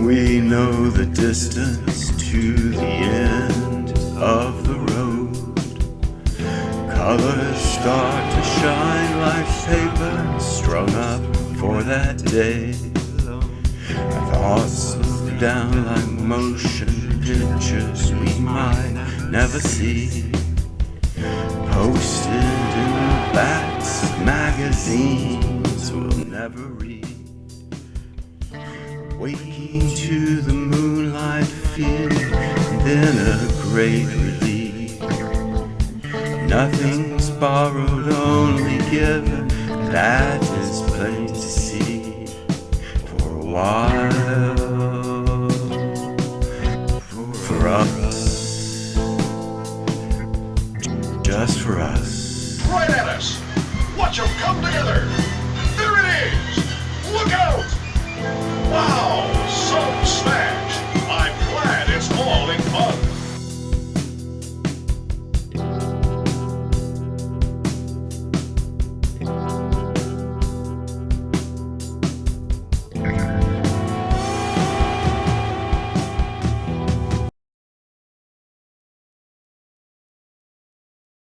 We know the distance to the end of the road. Colors start to shine like paper strung up for that day. Thoughts slow down like motion pictures we might never see, posted in the backs of magazines we'll never read. Waking to the moonlight feeling, and then a great relief. Nothing's borrowed, only given, that is plain to see. For a while, for us, just for us. Right at us! Watch them come together!